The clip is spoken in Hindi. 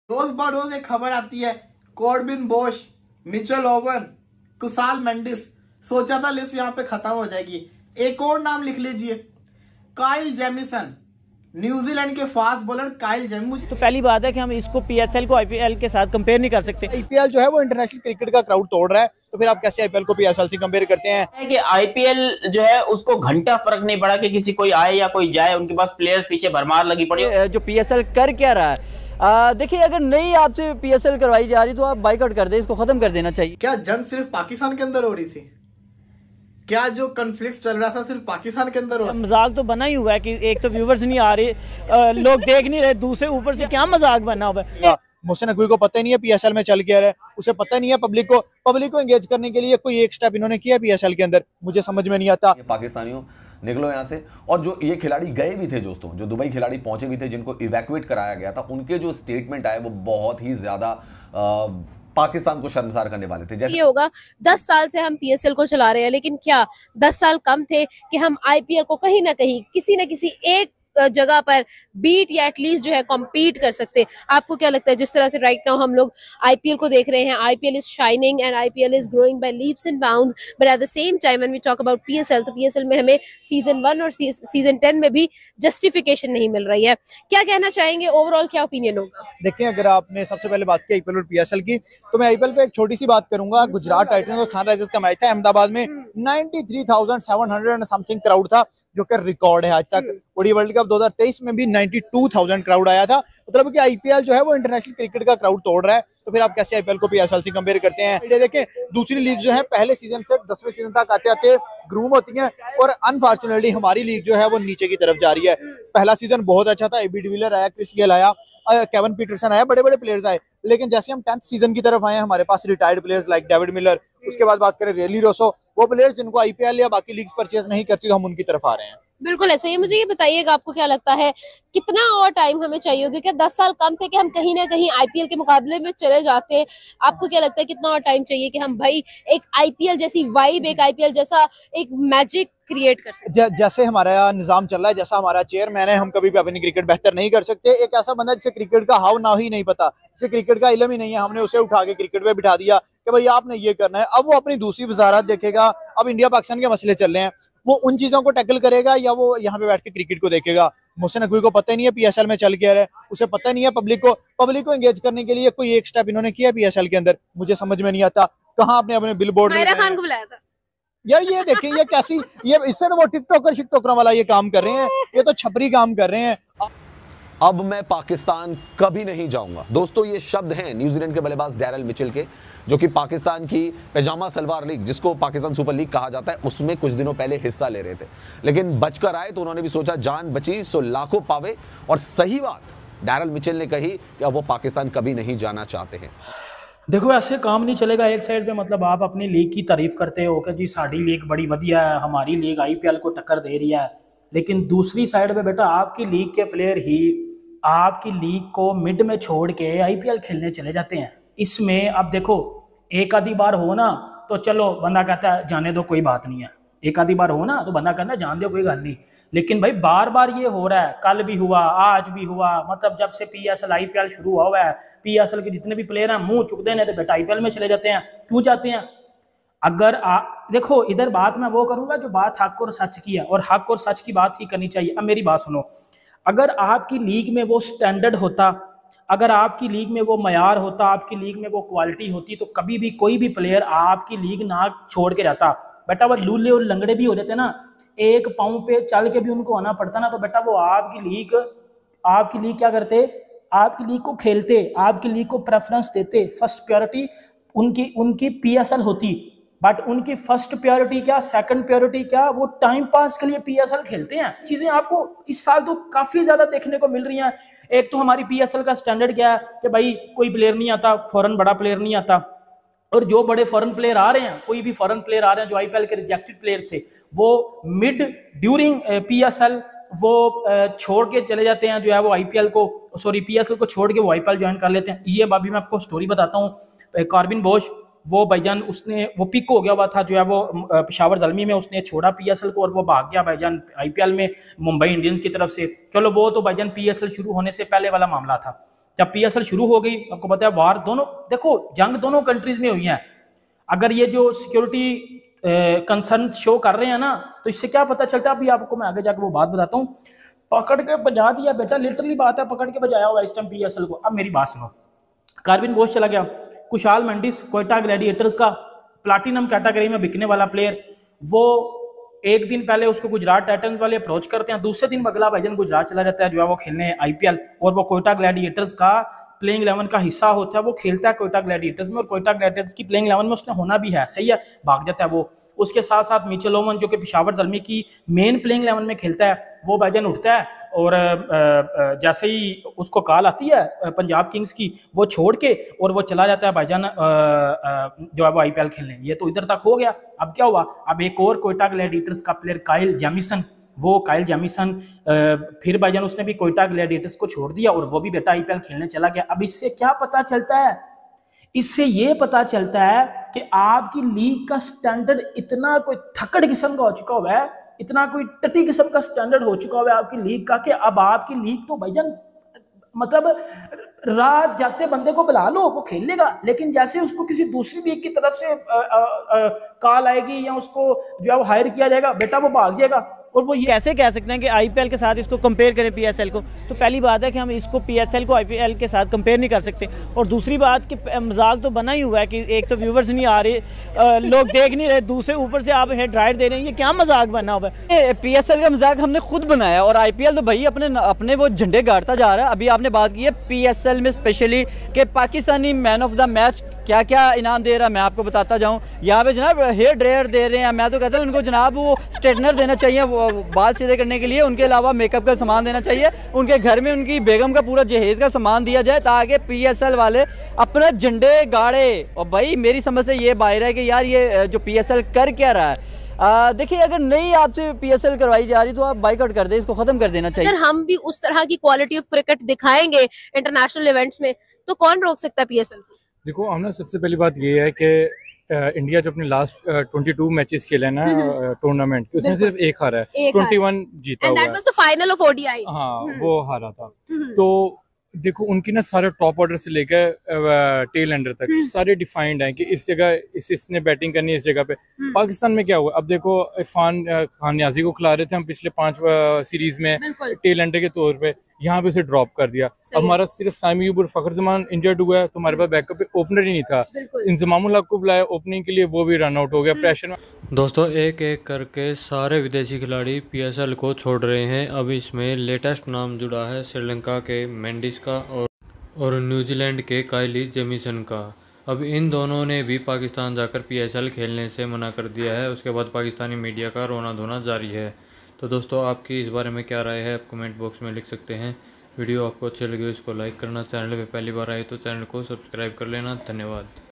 रोज बरोज एक खबर आती है, Corbin Bosch, Mitchell oven, Kusal Mendis. सोचा था लिस्ट यहाँ पे खत्म हो जाएगी। एक और नाम लिख लीजिए, काइल जेमिसन, न्यूजीलैंड के फास्ट बॉलर काइल जेमिसन। तो पहली बात है कि हम इसको पीएसएल को आईपीएल के साथ कंपेयर नहीं कर सकते। आईपीएल जो है वो इंटरनेशनल क्रिकेट का क्राउड तोड़ रहा है, तो फिर आप कैसे आईपीएल को पीएसएल से कंपेयर करते हैं? कि आईपीएल जो है उसको घंटा फर्क नहीं पड़ा कि किसी कोई आए या कोई जाए, उनके पास प्लेयर्स पीछे भरमार लगी पड़ी। जो पीएसएल कर क्या रहा है, देखिए अगर नहीं आपसे पीएसएल करवाई जा रही तो आप बाइकआउट कर दें, इसको खत्म कर देना चाहिए। क्या जंग सिर्फ पाकिस्तान के अंदर हो रही थी? क्या जो कॉन्फ्लिक्ट चल रहा था सिर्फ पाकिस्तान के अंदर हो? मजाक तो बना ही हुआ है कि एक तो व्यूवर्स नहीं आ रहे, लोग देख नहीं रहे, दूसरे ऊपर से क्या मजाक बना हुआ है। मोहसिन नकवी को पता ही नहीं है पीएसएल में चल क्या रहा है, उसे पता नहीं है पब्लिक को एंगेज करने के लिए कोई एक स्टेप इन्होंने किया पीएसएल के अंदर, मुझे समझ में नहीं आता। पाकिस्तानियों निकलो यहाँ से। और जो ये खिलाड़ी गए भी थे दोस्तों, जो दुबई खिलाड़ी पहुंचे भी थे, जिनको इवैक्यूएट कराया गया था, उनके जो स्टेटमेंट आए वो बहुत ही ज्यादा पाकिस्तान को शर्मसार करने वाले थे। जैसे ये होगा 10 साल से हम पीएसएल को चला रहे हैं, लेकिन क्या 10 साल कम थे कि हम आईपीएल को कहीं ना कहीं किसी न किसी एक जगह पर बीट या एटलीस्ट जो है कॉम्पीट कर सकते। आपको क्या लगता है जिस तरह से राइट नाउ हम लोग आईपीएल को देख रहे हैं, IPL is shining and IPL is growing by leaps and bounds, but at the same time when we talk about PSL, तो पीएसएल में हमें सीजन 1 और सीजन 10 में भी जस्टिफिकेशन नहीं मिल रही है। क्या कहना चाहेंगे, ओवरऑल क्या ओपिनियन होगा? देखिए, अगर आपने सबसे पहले बात की आईपीएल और पीएसएल की, तो मैं आईपीएल पे एक छोटी सी बात करूंगा। गुजरात टाइटंस और सनराइजर्स का मैच था अहमदाबाद में, 93,700 समथिंग क्राउड था, जो कि रिकॉर्ड है आज तक। ओडी वर्ल्ड कप 2023 में भी 92,000 क्राउड आया था। मतलब कि आईपीएल जो है वो इंटरनेशनल क्रिकेट का क्राउड तोड़ रहा है, तो फिर आप कैसे आईपीएल को पीएसएल से कंपेयर करते हैं? ये देखें, दूसरी लीग जो है पहले सीजन से 10वें सीजन तक आते आते ग्रूम होती है, और अनफॉर्चुनेटली हमारी लीग जो है वो नीचे की तरफ जा रही है। पहला सीजन बहुत अच्छा था, एबी डिविलियर आया, क्रिस गेल आया, केवन पीटरसन आया, बड़े बड़े प्लेयर्स आए। लेकिन जैसे हम 10th सीजन की तरफ आए, हमारे पास retired players like David Miller, उसके बाद बात करें रेली रोसो, वो प्लेयर्स जिनको आईपीएल या बाकी लीग्स परचेज नहीं करती, तो हम उनकी तरफ आ रहे हैं। बिल्कुल ऐसे ही। मुझे ये बताइएगा, आपको क्या लगता है कितना और टाइम हमें चाहिए होगा? क्या 10 साल कम थे कि हम कहीं ना कहीं आईपीएल के मुकाबले में चले जाते? आपको क्या लगता है कितना और टाइम चाहिए कि हम भाई एक आईपीएल जैसी वाइब, एक आईपीएल जैसा एक मैजिक क्रिएट कर सकते? जैसे हमारा निजाम चल रहा है, जैसा हमारा चेयरमैन है, हम कभी भी अपनी क्रिकेट बेहतर नहीं कर सकते। एक ऐसा बंदा जिसे क्रिकेट का हाव ना ही नहीं पता, जिसे क्रिकेट का इल्म ही नहीं है, हमने उसे उठा के क्रिकेट पे बिठा दिया कि भाई आपने ये करना है। अब वो अपनी दूसरी वजारत देखेगा। अब इंडिया पाकिस्तान के मसले चल रहे हैं, वो उन चीजों को टैकल करेगा या वो यहाँ पे बैठ के क्रिकेट को देखेगा? मोहसिन नकवी को पता ही नहीं है पीएसएल में चल क्या रहा है, उसे पता नहीं है पब्लिक को एंगेज करने के लिए कोई एक स्टेप इन्होंने किया पीएसएल के अंदर, मुझे समझ में नहीं आता। कहाँ आपने अपने बिलबोर्ड खान को बुलाया था यार? ये देखें, ये कैसी, ये इससे तो वो टिकटॉकर वाला ये काम कर रहे हैं, ये तो छपरी काम कर रहे हैं। अब मैं पाकिस्तान कभी नहीं जाऊंगा। दोस्तों, ये शब्द हैं न्यूजीलैंड के बल्लेबाज डैरल मिचेल के, जो कि पाकिस्तान की पैजामा सलवार लीग, जिसको पाकिस्तान सुपर लीग कहा जाता है, उसमें कुछ दिनों पहले हिस्सा ले रहे थे। लेकिन बचकर आए तो उन्होंने भी सोचा जान बची सो लाखों पावे, और सही बात डैरल मिचेल ने कही कि अब वो पाकिस्तान कभी नहीं जाना चाहते हैं। देखो, ऐसे काम नहीं चलेगा। एक साइड पे मतलब आप अपनी लीग की तारीफ करते हो कि जी साड़ी लीग बड़ी वधिया है, हमारी लीग आईपीएल को टक्कर दे रही है, लेकिन दूसरी साइड पे बेटा आपकी लीग के प्लेयर ही आपकी लीग को मिड में छोड़ के आईपीएल खेलने चले जाते हैं। इसमें अब देखो, एक आधी बार हो ना तो चलो बंदा कहता है जाने दो, कोई बात नहीं है। एक आधी बार हो ना तो बंदा कहता है जान दो, कोई गल नहीं। लेकिन भाई बार बार ये हो रहा है, कल भी हुआ, आज भी हुआ। मतलब जब से पीएसएल आईपीएल शुरू हुआ है, पीएसएल के जितने भी प्लेयर हैं मुंह चुकते हैं तो बेटा आईपीएल में चले जाते हैं। क्यों जाते हैं? अगर देखो, इधर बात मैं वो करूंगा जो बात हक और सच की है, और हक और सच की बात ही करनी चाहिए। अब मेरी बात सुनो, अगर आपकी लीग में वो स्टैंडर्ड होता, अगर आपकी लीग में वो मयार होता, आपकी लीग में वो क्वालिटी होती, तो कभी भी कोई भी प्लेयर आपकी लीग ना छोड़ के जाता। बेटा वो लूले और लंगड़े भी हो जाते ना, एक पाँव पे चल के भी उनको आना पड़ता ना, तो बेटा वो आपकी लीग क्या करते? आपकी लीग को खेलते, आपकी लीग को प्रेफरेंस देते। फर्स्ट प्रायोरिटी उनकी पीएसएल होती, बट उनकी फर्स्ट प्रायोरिटी क्या, सेकंड प्रायोरिटी क्या, वो टाइम पास के लिए पीएसएल खेलते हैं। चीजें आपको इस साल तो काफी ज्यादा देखने को मिल रही हैं। एक तो हमारी पीएसएल का स्टैंडर्ड क्या है कि भाई कोई प्लेयर नहीं आता, फॉरेन बड़ा प्लेयर नहीं आता, और जो बड़े फॉरेन प्लेयर आ रहे हैं, कोई भी फॉरेन प्लेयर आ रहे हैं जो आईपीएल के रिजेक्टेड प्लेयर थे, वो मिड ड्यूरिंग पीएसएल वो छोड़ के चले जाते हैं, जो है वो पीएसएल को छोड़ के वो आईपीएल ज्वाइन कर लेते हैं। ये अभी मैं आपको स्टोरी बताता हूँ। कॉर्बिन बोश, वो भाईजान वो पिक हो गया हुआ था, जो है वो पेशावर ज़ल्मी में उसने छोड़ा पीएसएल को, और वो भाग गया भाईजान आईपीएल में मुंबई इंडियंस की तरफ से। चलो वो तो भाईजान पीएसएल शुरू होने से पहले वाला मामला था। जब PSL शुरू हो गई, आपको पता है वार दोनों, देखो जंग दोनों कंट्रीज में हुई है। अगर ये जो सिक्योरिटी कंसर्न शो कर रहे हैं ना, तो इससे क्या पता चलता है, अभी आपको मैं आगे जाके वो बात बताता हूँ। पकड़ के बजा दिया बेटा, लिटरली बात है, पकड़ के बजाया हुआ इस टाइम PSL को। अब मेरी बात सुनो, कार्बिन बोस चला गया, कुशाल मेंडिस कोयटा ग्लैडिएटर्स का प्लाटिनम कैटेगरी में बिकने वाला प्लेयर, वो एक दिन पहले उसको गुजरात टाइटंस वाले अप्रोच करते हैं, दूसरे दिन बगला भाईजान गुजरात चला जाता है जो है वो खेलने IPL, और वो कोयटा ग्लैडिएटर्स का प्लेइंग 11 का हिस्सा होता है, वो खेलता है कोयटा ग्लैडिएटर्स में, और कोयटा ग्लैडिएटर्स की प्लेइंग 11 में उसने होना भी है, सही है, भाग जाता है वो। उसके साथ साथ मिचेल ओवन जो कि पेशावर ज़ल्मी की मेन प्लेइंग 11 में खेलता है, वो भाईजान उठता है, और जैसे ही उसको कॉल आती है पंजाब किंग्स की, वो छोड़ के और वो चला जाता है भाईजान जो है वो IPL खेलने। ये तो इधर तक हो गया। अब क्या हुआ, अब एक और कोयटा ग्लैडिएटर्स का प्लेयर काइल जेमिसन, वो काइल जेमिसन फिर भाईजान उसने भी कोयटा ग्लैडिएटर्स को छोड़ दिया और वो भी बेटा IPL खेलने चला गया। अब इससे क्या पता चलता है, इससे ये पता चलता है कि आपकी लीग का स्टैंडर्ड इतना कोई थकड़ किस्म का हो चुका हुआ है, इतना कोई टटी किस्म का स्टैंडर्ड हो चुका हुआ है आपकी लीग का, कि अब आपकी लीग तो भाईजान मतलब रात जाते बंदे को बुला लो वो खेल लेगा, लेकिन जैसे उसको किसी दूसरी लीग की तरफ से कॉल आएगी या उसको जो है वो हायर किया जाएगा, बेटा वो भाग जाएगा। और वो कैसे कह सकते हैं कि IPL के साथ इसको कंपेयर करें PSL को? तो पहली बात है कि हम इसको PSL को IPL के साथ कंपेयर नहीं कर सकते, और दूसरी बात कि मजाक तो बना ही हुआ है कि एक तो व्यूवर्स नहीं आ रहे, लोग देख नहीं रहे, दूसरे ऊपर से आप हेड राइट दे रहे हैं, ये क्या मजाक बना हुआ है? PSL का मजाक हमने खुद बनाया, और IPL तो भाई अपने वो झंडे गाड़ता जा रहा है। अभी आपने बात की है PSL में स्पेशली कि Pakistani man of the match क्या क्या इनाम दे रहा है, मैं आपको बताता जाऊं। यहाँ पे जनाब हेयर ड्रायर दे रहे हैं, मैं तो कहता हूँ उनको जनाब वो स्ट्रेटनर देना चाहिए वो बाल सीधे करने के लिए, उनके अलावा मेकअप का सामान देना चाहिए, उनके घर में उनकी बेगम का पूरा जहेज का सामान दिया जाए, ताकि PSL वाले अपना झंडे गाड़े। और भाई मेरी समझ से ये बाहर है कि यार ये जो PSL कर क्या रहा है। देखिए अगर नहीं आपसे PSL करवाई जा रही तो आप बाइकआउट कर दे, इसको खत्म कर देना चाहिए। अगर हम भी उस तरह की क्वालिटी ऑफ क्रिकेट दिखाएंगे इंटरनेशनल इवेंट्स में, तो कौन रोक सकता है PSL को? देखो हमने सबसे पहली बात ये है कि इंडिया जो अपने लास्ट 22 मैचेस खेले ना टूर्नामेंट, उसमें सिर्फ एक हारा है, 21 जीता हुआ है। And that was the final of ODI। हाँ वो हारा था। तो देखो उनकी ना सारे टॉप ऑर्डर से लेकर टेल एंडर तक सारे डिफाइंड हैं कि इस जगह इसने बैटिंग करनी है इस जगह पे। पाकिस्तान में क्या हुआ, अब देखो इरफान खान नियाजी को खिला रहे थे हम पिछले 5 सीरीज में टेल एंडर के तौर पे, यहाँ पे उसे ड्रॉप कर दिया। अब हमारा सिर्फ सामी और फखर जमान इंजर्ड हुआ है, तो हमारे पास बैकअप पे ओपनर ही नहीं था। इंजमामुल हक को बुलाया ओपनिंग के लिए, वो भी रन आउट हो गया प्रेशर में। दोस्तों एक एक करके सारे विदेशी खिलाड़ी PSL को छोड़ रहे हैं। अब इसमें लेटेस्ट नाम जुड़ा है श्रीलंका के मेंडिस का और न्यूजीलैंड के काइल जेमिसन का। अब इन दोनों ने भी पाकिस्तान जाकर PSL खेलने से मना कर दिया है। उसके बाद पाकिस्तानी मीडिया का रोना धोना जारी है। तो दोस्तों आपकी इस बारे में क्या राय है, आप कमेंट बॉक्स में लिख सकते हैं। वीडियो आपको अच्छी लगी हो इसको लाइक करना, चैनल पे पहली बार आए तो चैनल को सब्सक्राइब कर लेना। धन्यवाद।